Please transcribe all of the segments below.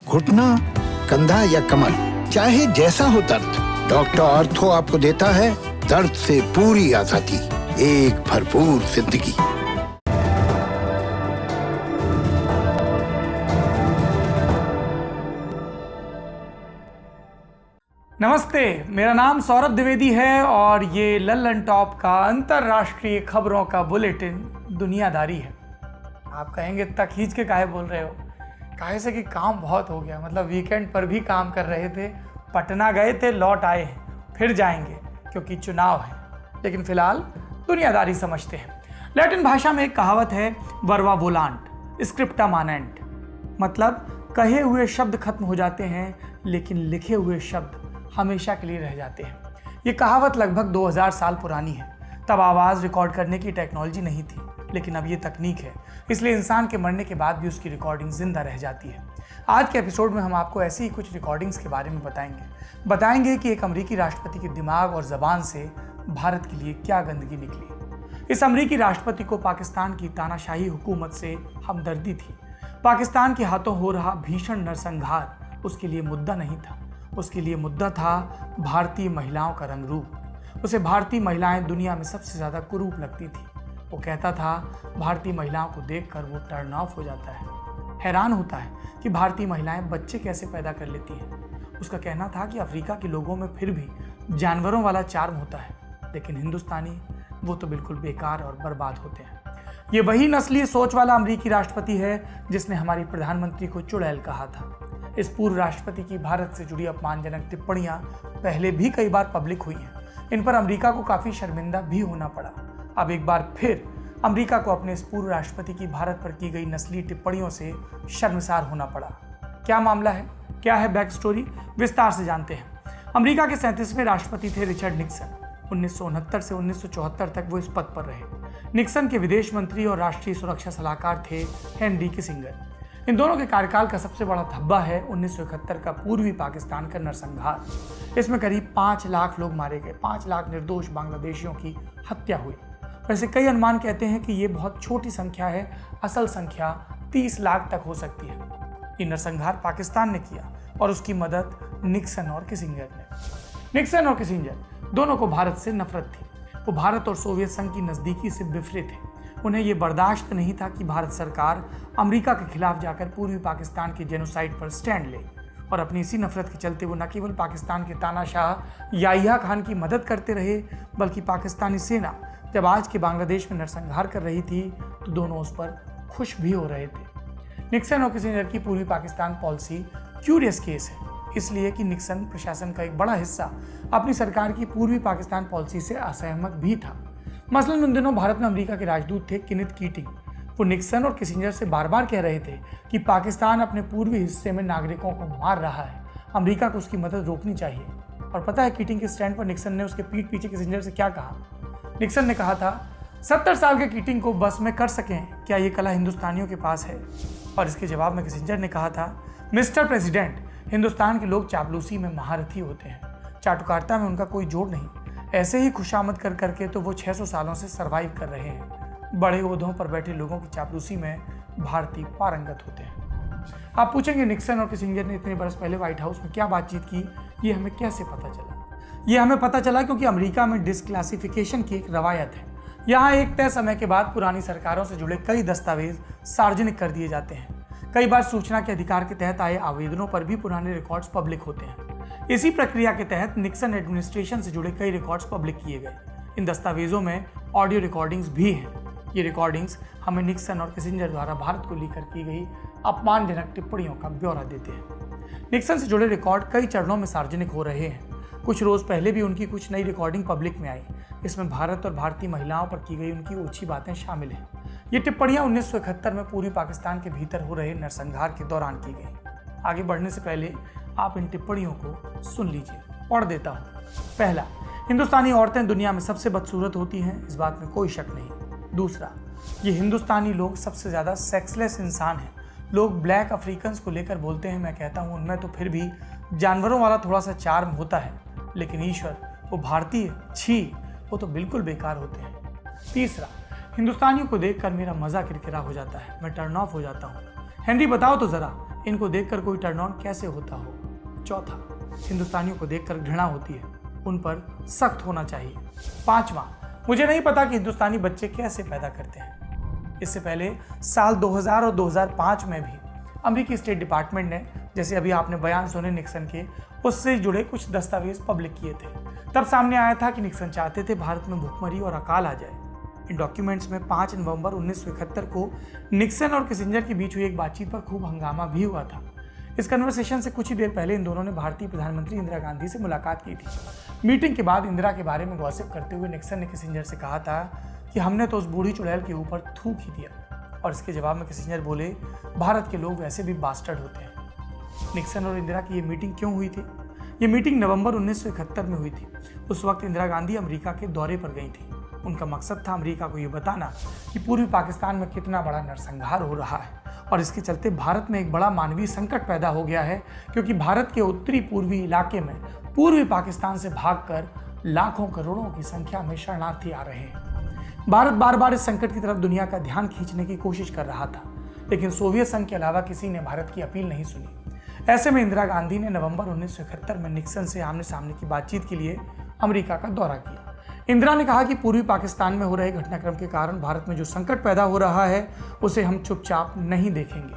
घुटना, कंधा या कमर, चाहे जैसा हो दर्द, डॉक्टर ऑर्थो आपको देता है दर्द से पूरी आजादी, एक भरपूर जिंदगी। नमस्ते, मेरा नाम सौरभ द्विवेदी है और ये लल्लन टॉप का अंतर्राष्ट्रीय खबरों का बुलेटिन दुनियादारी है। आप कहेंगे इतना खींच के काहे बोल रहे हो? काहे से कि काम बहुत हो गया, मतलब वीकेंड पर भी काम कर रहे थे, पटना गए थे, लौट आए हैं, फिर जाएंगे क्योंकि चुनाव है। लेकिन फिलहाल दुनियादारी समझते हैं। लैटिन भाषा में एक कहावत है, वर्वा वोलांट स्क्रिप्टा मानेंट, मतलब कहे हुए शब्द खत्म हो जाते हैं लेकिन लिखे हुए शब्द हमेशा के लिए रह जाते हैं। ये कहावत लगभग 2000 साल पुरानी है। तब आवाज़ रिकॉर्ड करने की टेक्नोलॉजी नहीं थी, लेकिन अब ये तकनीक है, इसलिए इंसान के मरने के बाद भी उसकी रिकॉर्डिंग जिंदा रह जाती है। आज के एपिसोड में हम आपको ऐसी ही कुछ रिकॉर्डिंग्स के बारे में बताएंगे कि एक अमेरिकी राष्ट्रपति के दिमाग और जबान से भारत के लिए क्या गंदगी निकली। इस अमेरिकी राष्ट्रपति को पाकिस्तान की तानाशाही हुकूमत से हमदर्दी थी। पाकिस्तान के हाथों हो रहा भीषण नरसंहार उसके लिए मुद्दा नहीं था। उसके लिए मुद्दा था भारतीय महिलाओं का रंग रूप। उसे भारतीय महिलाएं दुनिया में सबसे ज़्यादा कुरूप लगती थी। वो कहता था भारतीय महिलाओं को देखकर वो टर्न ऑफ हो जाता है। हैरान होता है कि भारतीय महिलाएं बच्चे कैसे पैदा कर लेती हैं। उसका कहना था कि अफ्रीका के लोगों में फिर भी जानवरों वाला चार्म होता है, लेकिन हिंदुस्तानी वो तो बिल्कुल बेकार और बर्बाद होते हैं। ये वही नस्लीय सोच वाला अमेरिकी राष्ट्रपति है जिसने हमारी प्रधानमंत्री को चुड़ैल कहा था। इस पूर्व राष्ट्रपति की भारत से जुड़ी अपमानजनक टिप्पणियां पहले भी कई बार पब्लिक हुई हैं। इन पर अमेरिका को काफ़ी शर्मिंदा भी होना पड़ा। अब एक बार फिर अमेरिका को अपने इस पूर्व राष्ट्रपति की भारत पर की गई नस्लीय टिप्पणियों से शर्मसार होना पड़ा। क्या मामला है, क्या है बैक स्टोरी, विस्तार से जानते हैं। अमेरिका के 37वें राष्ट्रपति थे रिचर्ड निक्सन। 1969 से 1974 तक वो इस पद पर रहे। निक्सन के विदेश मंत्री और राष्ट्रीय सुरक्षा सलाहकार थे हेनरी किसिंगर। इन दोनों के कार्यकाल का सबसे बड़ा धब्बा है 1971 का पूर्वी पाकिस्तान का नरसंहार। इसमें करीब 5 लाख लोग मारे गए, 5 लाख निर्दोष बांग्लादेशियों की हत्या हुई। वैसे कई अनुमान कहते हैं कि ये बहुत छोटी संख्या है, असल संख्या 30 लाख तक हो सकती है। ये नरसंहार पाकिस्तान ने किया और उसकी मदद निक्सन और किसिंजर ने। निक्सन और किसिंजर दोनों को भारत से नफरत थी। वो भारत और सोवियत संघ की नज़दीकी से बिफरे थे। उन्हें ये बर्दाश्त नहीं था कि भारत सरकार अमेरिका के खिलाफ जाकर पूर्वी पाकिस्तान के जेनोसाइड पर स्टैंड ले, और अपनी इसी नफरत के चलते वो न केवल पाकिस्तान के तानाशाह याहिया खान की मदद करते रहे, बल्कि पाकिस्तानी सेना जब आज के बांग्लादेश में नरसंहार कर रही थी तो दोनों उस पर खुश भी हो रहे थे। निक्सन और किसिंजर की पूर्वी पाकिस्तान पॉलिसी क्यूरियस केस है, इसलिए कि निक्सन प्रशासन का एक बड़ा हिस्सा अपनी सरकार की पूर्वी पाकिस्तान पॉलिसी से असहमत भी था। मसलन उन दिनों भारत में अमेरिका के राजदूत थे केनेथ कीटिंग। वो निक्सन और किसिंजर से बार बार कह रहे थे कि पाकिस्तान अपने पूर्वी हिस्से में नागरिकों को मार रहा है, अमेरिका को उसकी मदद रोकनी चाहिए। और पता है कीटिंग के स्टैंड पर निक्सन ने उसके पीठ पीछे किसिंजर से क्या कहा? निक्सन ने कहा था, 70 साल के कीटिंग को बस में कर सकें, क्या ये कला हिंदुस्तानियों के पास है? और इसके जवाब में किसिंजर ने कहा था, मिस्टर प्रेसिडेंट, हिंदुस्तान के लोग चापलूसी में महारथी होते हैं, चाटुकारिता में उनका कोई जोड़ नहीं। ऐसे ही खुशामद कर करके तो वो 600 सालों से सरवाइव कर रहे हैं। बड़े ओहदों पर बैठे लोगों की चापलूसी में भारतीय पारंगत होते हैं। आप पूछेंगे निक्सन और किसिंजर ने इतने बरस पहले व्हाइट हाउस में क्या बातचीत की, ये हमें कैसे पता चला? ये हमें पता चला क्योंकि अमेरिका में डिस्क्लासिफिकेशन की एक रवायत है। यहाँ एक तय समय के बाद पुरानी सरकारों से जुड़े कई दस्तावेज सार्वजनिक कर दिए जाते हैं। कई बार सूचना के अधिकार के तहत आए आवेदनों पर भी पुराने रिकॉर्ड्स पब्लिक होते हैं। इसी प्रक्रिया के तहत निक्सन एडमिनिस्ट्रेशन से जुड़े कई रिकॉर्ड्स पब्लिक किए गए। इन दस्तावेजों में ऑडियो रिकॉर्डिंग्स भी हैं। ये रिकॉर्डिंग्स हमें निक्सन और किसिंजर द्वारा भारत को लेकर की गई अपमानजनक टिप्पणियों का ब्यौरा देते हैं। निक्सन से जुड़े रिकॉर्ड कई चरणों में सार्वजनिक हो रहे हैं। कुछ रोज पहले भी उनकी कुछ नई रिकॉर्डिंग पब्लिक में आई। इसमें भारत और भारतीय महिलाओं पर की गई उनकी ओछी बातें शामिल हैं। ये टिप्पणियां 1971 में पूर्वी पाकिस्तान के भीतर हो रहे नरसंहार के दौरान की गई। आगे बढ़ने से पहले आप इन टिप्पणियों को सुन लीजिए, पढ़ देता हूँ। पहला, हिंदुस्तानी औरतें दुनिया में सबसे बदसूरत होती हैं, इस बात में कोई शक नहीं। दूसरा, ये हिंदुस्तानी लोग सबसे ज़्यादा सेक्सलेस इंसान हैं। लोग ब्लैक अफ्रीकन्स को लेकर बोलते हैं, मैं कहता हूँ उनमें तो फिर भी जानवरों वाला थोड़ा सा चार्म होता है, लेकिन ईश्वर, वो भारतीय, छी, वो तो बिल्कुल बेकार होते हैं। तीसरा, हिंदुस्तानियों को देखकर मेरा मज़ा किरकिरा हो जाता है, मैं टर्न ऑफ हो जाता हूँ। हेनरी बताओ तो जरा, इनको देखकर कोई टर्न ऑन कैसे होता हो। चौथा, हिंदुस्तानियों को देखकर घृणा होती है, उन पर सख्त होना चाहिए। पांचवा, मुझे नहीं पता कि हिंदुस्तानी बच्चे कैसे पैदा करते हैं। इससे पहले साल 2000 और 2005 में भी अमेरिकी स्टेट डिपार्टमेंट ने, जैसे अभी आपने बयान सुने निक्सन के, उससे जुड़े कुछ दस्तावेज पब्लिक किए थे। तब सामने आया था कि निक्सन चाहते थे भारत में भूखमरी और अकाल आ जाए। इन डॉक्यूमेंट्स में 5 नवंबर 1971 को निक्सन और किसिंजर के बीच हुई एक बातचीत पर खूब हंगामा भी हुआ था। इस कन्वर्सेशन से कुछ ही देर पहले इन दोनों ने भारतीय प्रधानमंत्री इंदिरा गांधी से मुलाकात की थी। मीटिंग के बाद इंदिरा के बारे में गॉसिप करते हुए निक्सन ने किसिंजर से कहा था कि हमने तो उस बूढ़ी चुड़ैल के ऊपर थूक ही दिया। और इसके जवाब में किसिंजर बोले, भारत के लोग वैसे भी बास्टर्ड होते हैं। निक्सन और इंदिरा की ये मीटिंग क्यों हुई थी? ये मीटिंग नवंबर 1971 में हुई थी। उस वक्त इंदिरा गांधी अमेरिका के दौरे पर गई थी। उनका मकसद था अमेरिका को ये बताना कि पूर्वी पाकिस्तान में कितना बड़ा नरसंहार हो रहा है और इसके चलते भारत में एक बड़ा मानवीय संकट पैदा हो गया है, क्योंकि भारत के उत्तरी पूर्वी इलाके में पूर्वी पाकिस्तान से भागकर लाखों करोड़ों की संख्या में शरणार्थी आ रहे हैं। भारत बार बार इस संकट की तरफ दुनिया का ध्यान खींचने की कोशिश कर रहा था, लेकिन सोवियत संघ के अलावा किसी ने भारत की अपील नहीं सुनी। ऐसे में इंदिरा गांधी ने नवंबर 1971 में निक्सन से आमने सामने की बातचीत के लिए अमेरिका का दौरा किया। इंदिरा ने कहा कि पूर्वी पाकिस्तान में हो रहे घटनाक्रम के कारण भारत में जो संकट पैदा हो रहा है उसे हम चुपचाप नहीं देखेंगे।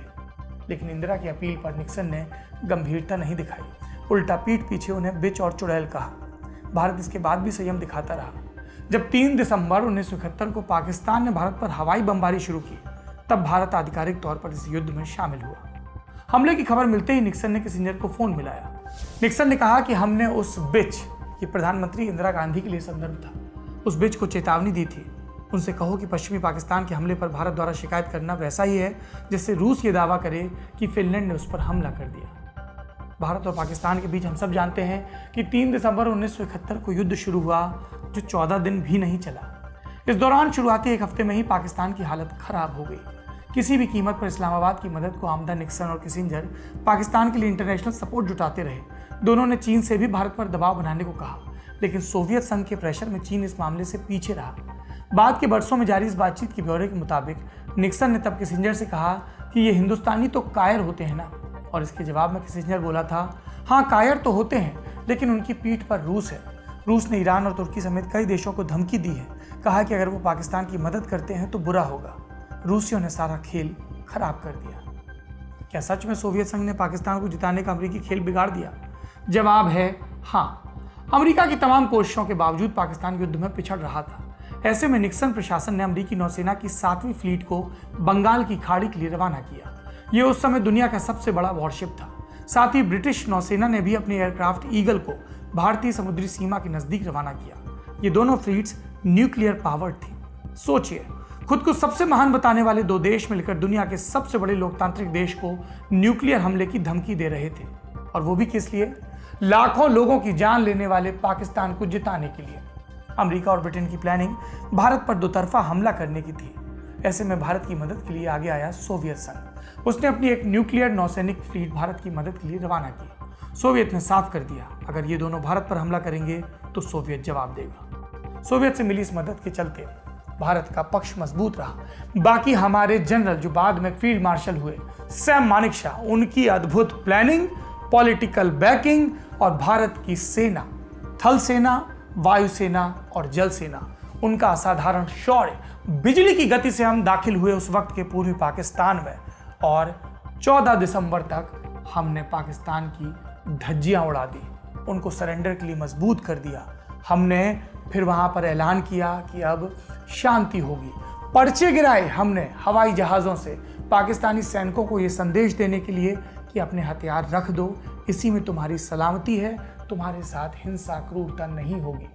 लेकिन इंदिरा की अपील पर निक्सन ने गंभीरता नहीं दिखाई, उल्टा पीठ पीछे उन्हें बिच और चुड़ैल कहा। भारत इसके बाद भी संयम दिखाता रहा। जब 3 दिसंबर 1971 को पाकिस्तान ने भारत पर हवाई बमबारी शुरू की, तब भारत आधिकारिक तौर पर इस युद्ध में शामिल हुआ। हमले की खबर मिलते ही निक्सन ने किसिंजर को फोन मिलाया। निक्सन ने कहा कि हमने उस बिच, ये प्रधानमंत्री इंदिरा गांधी के लिए संदर्भ था, उस बिच को चेतावनी दी थी। उनसे कहो कि पश्चिमी पाकिस्तान के हमले पर भारत द्वारा शिकायत करना वैसा ही है जिससे रूस ये दावा करे कि फिनलैंड ने उस पर हमला कर दिया। भारत और पाकिस्तान के बीच हम सब जानते हैं कि 3 दिसंबर 1971 को युद्ध शुरू हुआ, जो 14 दिन भी नहीं चला। इस दौरान शुरुआती एक हफ्ते में ही पाकिस्तान की हालत खराब हो गई। किसी भी कीमत पर इस्लामाबाद की मदद को आमदा निक्सन और किसिंजर पाकिस्तान के लिए इंटरनेशनल सपोर्ट जुटाते रहे। दोनों ने चीन से भी भारत पर दबाव बनाने को कहा, लेकिन सोवियत संघ के प्रेशर में चीन इस मामले से पीछे रहा। बाद के बरसों में जारी इस बातचीत के ब्यौरे के मुताबिक निक्सन ने तब किसिंजर से कहा कि ये हिंदुस्तानी तो कायर होते हैं ना, और इसके जवाब में किसिंजर बोला था, हाँ कायर तो होते हैं, लेकिन उनकी पीठ पर रूस है। रूस ने ईरान और तुर्की समेत कई देशों को धमकी दी है, कहा कि अगर वो पाकिस्तान की मदद करते हैं तो बुरा होगा। रूसियों ने सारा खेल खराब कर दिया। क्या सच में सोवियत संघ ने पाकिस्तान को जिताने का अमेरिकी खेल बिगाड़ दिया? जवाब है हाँ। अमेरिका की तमाम कोशिशों के बावजूद पाकिस्तान युद्ध में पिछड़ रहा था। ऐसे में निक्सन प्रशासन ने अमेरिकी नौसेना की 7वीं फ्लीट को बंगाल की खाड़ी के लिए रवाना किया। ये उस समय दुनिया का सबसे बड़ा वॉरशिप था। साथ ही ब्रिटिश नौसेना ने भी अपने एयरक्राफ्ट ईगल को भारतीय समुद्री सीमा के नजदीक रवाना किया। ये दोनों फ्लीट्स न्यूक्लियर पावर्ड थी। सोचिए, खुद को सबसे महान बताने वाले दो देश मिलकर दुनिया के सबसे बड़े लोकतांत्रिक देश को न्यूक्लियर हमले की धमकी दे रहे थे, और वो भी किस लिए? लाखों लोगों की जान लेने वाले पाकिस्तान को जिताने के लिए। अमेरिका और ब्रिटेन की प्लानिंग भारत पर दोतरफा हमला करने की थी। ऐसे में भारत की मदद के लिए आगे आया सोवियत संघ। उसने अपनी एक न्यूक्लियर नौसैनिक फ्लीट भारत की मदद के लिए रवाना की। सोवियत ने साफ कर दिया, अगर ये दोनों भारत पर हमला करेंगे तो सोवियत जवाब देगा। सोवियत से मिली इस मदद के चलते भारत का पक्ष मजबूत रहा। बाकी हमारे जनरल जो बाद में फील्ड मार्शल हुए, सैम मानेकशॉ, उनकी अद्भुत प्लानिंग, पॉलिटिकल बैकिंग और भारत की सेना, थल सेना, वायुसेना और जल सेना, उनका असाधारण शौर्य, बिजली की गति से हम दाखिल हुए उस वक्त के पूर्वी पाकिस्तान में, और 14 दिसंबर तक हमने पाकिस्तान की धज्जियां उड़ा दी, उनको सरेंडर के लिए मजबूत कर दिया। हमने फिर वहां पर ऐलान किया कि अब शांति होगी। पर्चे गिराए हमने हवाई जहाज़ों से पाकिस्तानी सैनिकों को ये संदेश देने के लिए कि अपने हथियार रख दो, इसी में तुम्हारी सलामती है, तुम्हारे साथ हिंसा क्रूरता नहीं होगी।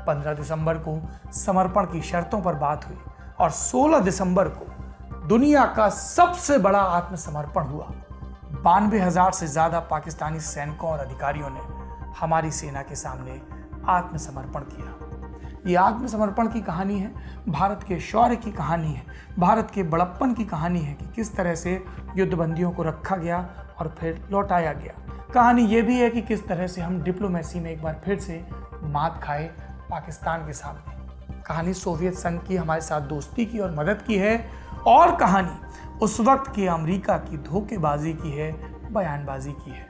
15 दिसंबर को समर्पण की शर्तों पर बात हुई और 16 दिसंबर को दुनिया का सबसे बड़ा आत्मसमर्पण हुआ। 92,000 से ज़्यादा पाकिस्तानी सैनिकों और अधिकारियों ने हमारी सेना के सामने आत्मसमर्पण किया। ये आत्मसमर्पण की कहानी है, भारत के शौर्य की कहानी है, भारत के बड़प्पन की कहानी है कि किस तरह से युद्धबंदियों को रखा गया और फिर लौटाया गया। कहानी ये भी है कि किस तरह से हम डिप्लोमेसी में एक बार फिर से मात खाए पाकिस्तान के सामने। कहानी सोवियत संघ की हमारे साथ दोस्ती की और मदद की है, और कहानी उस वक्त की अमेरिका की धोखेबाजी की है, बयानबाजी की है।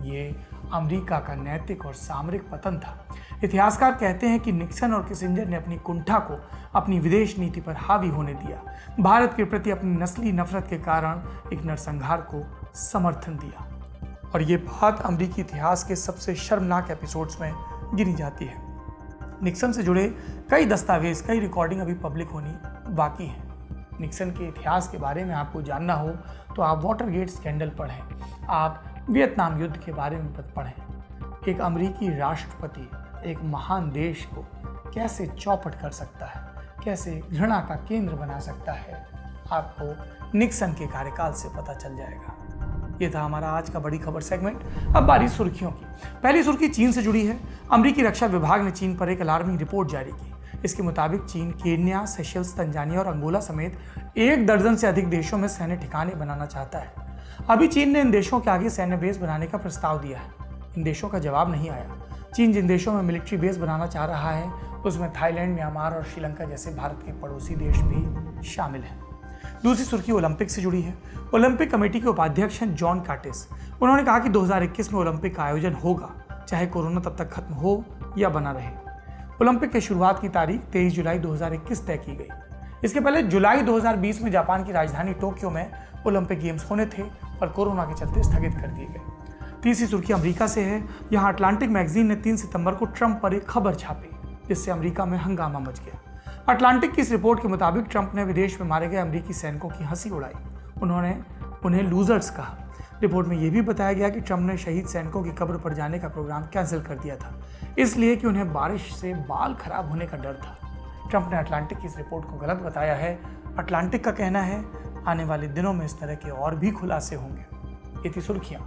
ये अमेरिका का नैतिक और सामरिक पतन था। इतिहासकार कहते हैं कि निक्सन और किसिंजर ने अपनी कुंठा को अपनी विदेश नीति पर हावी होने दिया, भारत के प्रति अपनी नस्ली नफरत के कारण एक नरसंहार को समर्थन दिया। और ये बात अमेरिकी इतिहास के सबसे शर्मनाक एपिसोड्स में गिनी जाती है। निक्सन से जुड़े कई दस्तावेज, कई रिकॉर्डिंग अभी पब्लिक होनी बाकी है। निक्सन के इतिहास के बारे में आपको जानना हो तो आप वाटरगेट स्कैंडल पढ़ें, आप वियतनाम युद्ध के बारे में पढ़ें। एक अमेरिकी राष्ट्रपति एक महान देश को कैसे चौपट कर सकता है, कैसे घृणा का केंद्र बना सकता है, आपको निक्सन के कार्यकाल से पता चल जाएगा। ये था हमारा आज का बड़ी खबर सेगमेंट। अब बारी सुर्खियों की। पहली सुर्खी चीन से जुड़ी है। अमेरिकी रक्षा विभाग ने चीन पर एक अलार्मिंग रिपोर्ट जारी की। इसके मुताबिक चीन केन्या, सेशल्स, तंजानिया और अंगोला समेत 1 दर्जन से अधिक देशों में सैन्य ठिकाने बनाना चाहता है। अभी चीन ने इन देशों के आगे सैन्य बेस बनाने का प्रस्ताव दिया है। इन देशों का जवाब नहीं आया। चीन जिन देशों में मिलिट्री बेस बनाना चाह रहा है उसमें थाईलैंड, म्यांमार और श्रीलंका जैसे भारत के पड़ोसी देश भी शामिल हैं। दूसरी सुर्खी ओलंपिक से जुड़ी है। ओलंपिक कमेटी के उपाध्यक्ष हैं जॉन काटिस। उन्होंने कहा कि 2021 में ओलंपिक का आयोजन होगा, चाहे कोरोना तब तक खत्म हो या बना रहे। ओलंपिक की शुरुआत की तारीख 23 जुलाई 2021 तय की गई। इसके पहले जुलाई 2020 में जापान की राजधानी टोक्यो में ओलंपिक गेम्स होने थे, पर कोरोना के चलते स्थगित कर दिए गए। तीसरी सुर्खी अमेरिका से है। यहाँ अटलांटिक मैगजीन ने 3 सितंबर को ट्रंप पर एक खबर छापी, जिससे अमेरिका में हंगामा मच गया। अटलांटिक की इस रिपोर्ट के मुताबिक ट्रंप ने विदेश में मारे गए अमेरिकी सैनिकों की हंसी उड़ाई। उन्होंने उन्हें लूजर्स कहा। रिपोर्ट में यह भी बताया गया कि ट्रंप ने शहीद सैनिकों की कब्र पर जाने का प्रोग्राम कैंसिल कर दिया था, इसलिए कि उन्हें बारिश से बाल खराब होने का डर था। ट्रंप ने अटलांटिक की इस रिपोर्ट को गलत बताया है। अटलांटिक का कहना है आने वाले दिनों में इस तरह के और भी खुलासे होंगे। ये थी सुर्खियां।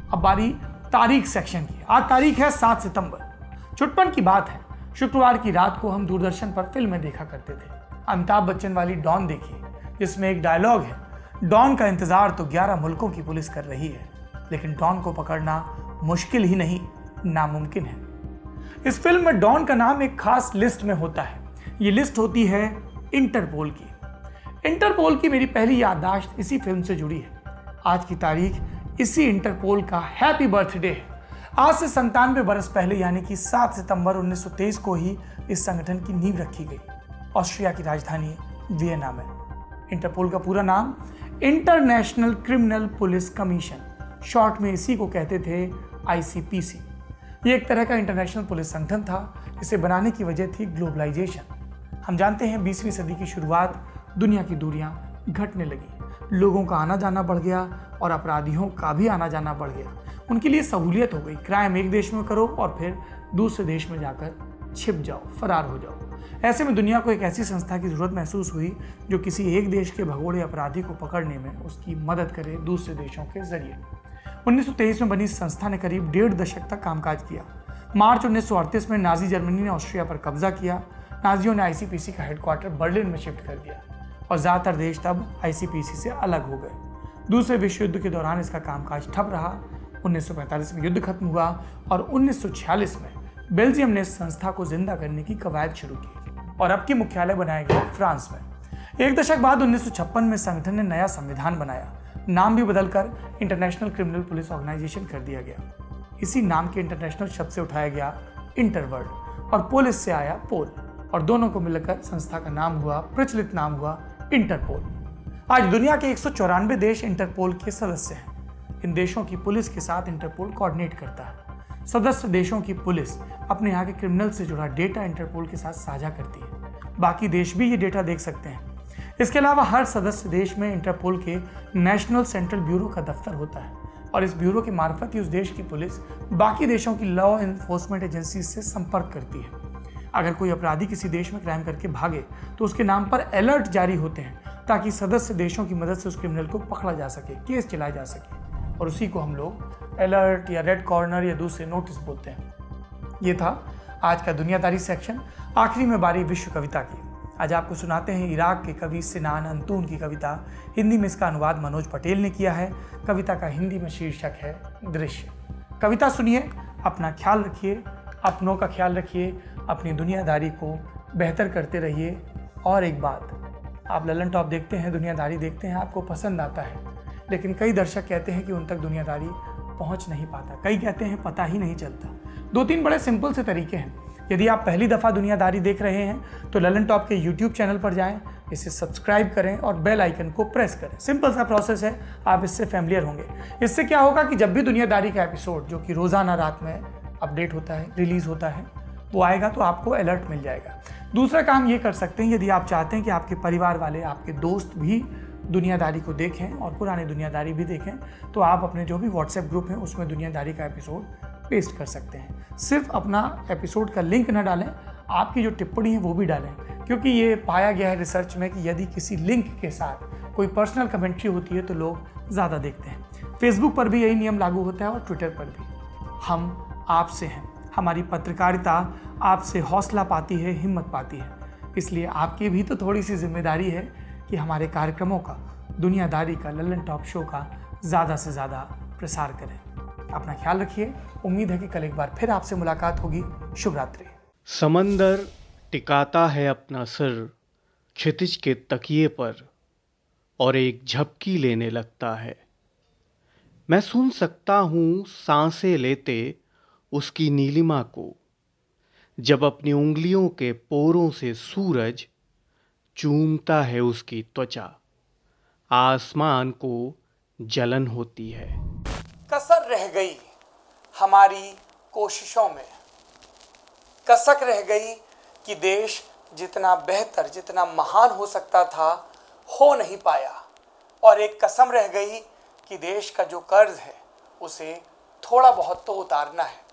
अब बारी तारीख सेक्शन की। आज तारीख है 7 सितंबर। चुटपन की बात है, शुक्रवार की रात को हम दूरदर्शन पर फिल्में देखा करते थे। अमिताभ बच्चन वाली डॉन देखी, जिसमें एक डायलॉग है, डॉन का इंतजार तो 11 मुल्कों की पुलिस कर रही है, लेकिन डॉन को पकड़ना मुश्किल ही नहीं, नामुमकिन है। इस फिल्म में डॉन का नाम एक खास लिस्ट में होता है। ये लिस्ट होती है इंटरपोल की। इंटरपोल की मेरी पहली याददाश्त इसी फिल्म से जुड़ी है। आज की तारीख इसी इंटरपोल का हैप्पी बर्थडे है। आज से 97 बरस पहले यानी कि 7 सितंबर 1923 को ही इस संगठन की नींव रखी गई, ऑस्ट्रिया की राजधानी वियना में। इंटरपोल का पूरा नाम international criminal police commission, short में इसी को कहते थे ICPC। ये एक तरह का इंटरनेशनल पुलिस संगठन था। इसे बनाने की वजह थी ग्लोबलाइजेशन। हम जानते हैं 20वीं सदी की शुरुआत, दुनिया की दूरियां घटने लगी, लोगों का आना जाना बढ़ गया और अपराधियों का भी आना जाना बढ़ गया। उनके लिए सहूलियत हो गई, क्राइम एक देश में करो और फिर दूसरे देश में जाकर छिप जाओ, फरार हो जाओ। ऐसे में दुनिया को एक ऐसी संस्था की जरूरत महसूस हुई जो किसी एक देश के भगोड़े अपराधी को पकड़ने में उसकी मदद करे दूसरे देशों के जरिए। 1923 में बनी इस संस्था ने करीब 1.5 दशक तक कामकाज किया। मार्च 1938 में नाजी जर्मनी ने ऑस्ट्रिया पर कब्जा किया। नाजियों ने ICPC का हेडक्वार्टर बर्लिन में शिफ्ट कर दिया और ज़्यादातर देश तब ICPC से अलग हो गए। दूसरे विश्व युद्ध के दौरान इसका कामकाज ठप रहा। 1945 में युद्ध खत्म हुआ और 1946 में बेल्जियम ने इस संस्था को जिंदा करने की कवायद शुरू की और अब की मुख्यालय बनाया गया फ्रांस में। 1 दशक बाद 1956 में संगठन ने नया संविधान बनाया। नाम भी बदलकर इंटरनेशनल क्रिमिनल पुलिस ऑर्गेनाइजेशन कर दिया गया। इसी नाम के इंटरनेशनल शब्द से उठाया गया इंटरवर्ल्ड और पुलिस से आया पोल, और दोनों को मिलकर संस्था का नाम हुआ, प्रचलित नाम हुआ इंटरपोल। आज दुनिया के 194 देश इंटरपोल के सदस्य हैं। इन देशों की पुलिस के साथ इंटरपोल कोऑर्डिनेट करता है। सदस्य देशों की पुलिस अपने यहाँ के क्रिमिनल से जुड़ा डेटा इंटरपोल के साथ साझा करती है। बाकी देश भी ये डेटा देख सकते हैं। इसके अलावा हर सदस्य देश में इंटरपोल के नेशनल सेंट्रल ब्यूरो का दफ्तर होता है और इस ब्यूरो के मार्फत ही उस देश की पुलिस बाकी देशों की लॉ एनफोर्समेंट एजेंसी से संपर्क करती है। अगर कोई अपराधी किसी देश में क्राइम करके भागे तो उसके नाम पर अलर्ट जारी होते हैं ताकि सदस्य देशों की मदद से उस क्रिमिनल को पकड़ा जा सके, केस चलाया जा सके, और उसी को हम लोग अलर्ट या रेड कॉर्नर या दूसरे नोटिस बोलते हैं। ये था आज का दुनियादारी सेक्शन। आखिरी में बारी विश्व कविता की। आज आपको सुनाते हैं इराक के कवि सिनान अंतून की कविता। हिंदी में इसका अनुवाद मनोज पटेल ने किया है। कविता का हिंदी में शीर्षक है दृश्य। कविता सुनिए, अपना ख्याल रखिए, अपनों का ख्याल रखिए, अपनी दुनियादारी को बेहतर करते रहिए। और एक बात, आप लल्लन टॉप देखते हैं, दुनियादारी देखते हैं, आपको पसंद आता है, लेकिन कई दर्शक कहते हैं कि उन तक दुनियादारी पहुंच नहीं पाता। कई कहते हैं पता ही नहीं चलता। 2-3 बड़े सिंपल से तरीके हैं। यदि आप पहली दफ़ा दुनियादारी देख रहे हैं तो लल्लन टॉप के यूट्यूब चैनल पर जाएं, इसे सब्सक्राइब करें और बेल आइकन को प्रेस करें। सिंपल सा प्रोसेस है, आप इससे फैमिलियर होंगे। इससे क्या होगा कि जब भी दुनियादारी का एपिसोड, जो कि रोज़ाना रात में अपडेट होता है, रिलीज़ होता है, वो आएगा तो आपको अलर्ट मिल जाएगा। दूसरा काम ये कर सकते हैं, यदि आप चाहते हैं कि आपके परिवार वाले, आपके दोस्त भी दुनियादारी को देखें और पुरानी दुनियादारी भी देखें, तो आप अपने जो भी व्हाट्सएप ग्रुप हैं उसमें दुनियादारी का एपिसोड पेस्ट कर सकते हैं। सिर्फ अपना एपिसोड का लिंक न डालें, आपकी जो टिप्पणी है वो भी डालें, क्योंकि ये पाया गया है रिसर्च में कि यदि किसी लिंक के साथ कोई पर्सनल कमेंट्री होती है तो लोग ज़्यादा देखते हैं। फेसबुक पर भी यही नियम लागू होता है और ट्विटर पर भी। हम आपसे हैं, हमारी पत्रकारिता आपसे हौसला पाती है, हिम्मत पाती है, इसलिए आपकी भी तो थोड़ी सी जिम्मेदारी है कि हमारे कार्यक्रमों का, दुनियादारी का, लल्लन टॉप शो का ज़्यादा से ज़्यादा प्रसार करें। अपना ख्याल रखिए। उम्मीद है कि कल एक बार फिर आपसे मुलाकात होगी। शुभ रात्रि। समंदर टिकाता है अपना सिर क्षितिज के तकिए पर और एक झपकी लेने लगता है। मैं सुन सकता हूँ सांसें लेते उसकी नीलिमा को, जब अपनी उंगलियों के पोरों से सूरज चूमता है उसकी त्वचा। आसमान को जलन होती है। कसर रह गई हमारी कोशिशों में, कसक रह गई कि देश जितना बेहतर, जितना महान हो सकता था, हो नहीं पाया। और एक कसम रह गई कि देश का जो कर्ज है उसे थोड़ा बहुत तो उतारना है।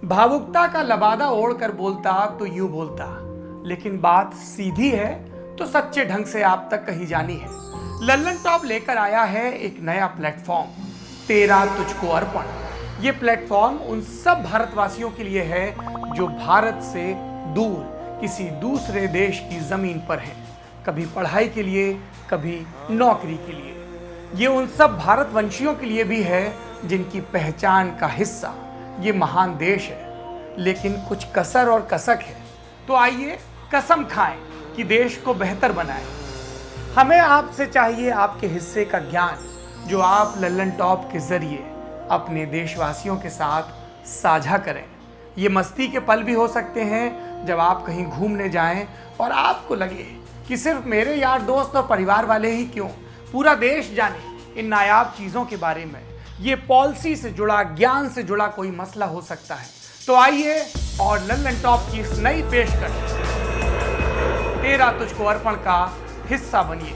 भावुकता का लबादा ओढ़कर बोलता तो यूं बोलता, लेकिन बात सीधी है तो सच्चे ढंग से आप तक कही जानी है। लल्लन टॉप लेकर आया है एक नया प्लेटफॉर्म, तेरा तुझको अर्पण। ये प्लेटफॉर्म उन सब भारतवासियों के लिए है जो भारत से दूर किसी दूसरे देश की जमीन पर हैं, कभी पढ़ाई के लिए, कभी नौकरी के लिए। ये उन सब भारतवंशियों के लिए भी है जिनकी पहचान का हिस्सा ये महान देश है, लेकिन कुछ कसर और कसक है। तो आइए कसम खाएं कि देश को बेहतर बनाएं। हमें आपसे चाहिए आपके हिस्से का ज्ञान, जो आप लल्लन टॉप के जरिए अपने देशवासियों के साथ साझा करें। ये मस्ती के पल भी हो सकते हैं जब आप कहीं घूमने जाएं और आपको लगे कि सिर्फ मेरे यार दोस्त और परिवार वाले ही क्यों, पूरा देश जाने इन नायाब चीज़ों के बारे में। ये पॉलिसी से जुड़ा, ज्ञान से जुड़ा कोई मसला हो सकता है। तो आइए और लल्लन टॉप की इस नई पेशकश तेरा तुझको अर्पण का हिस्सा बनिए।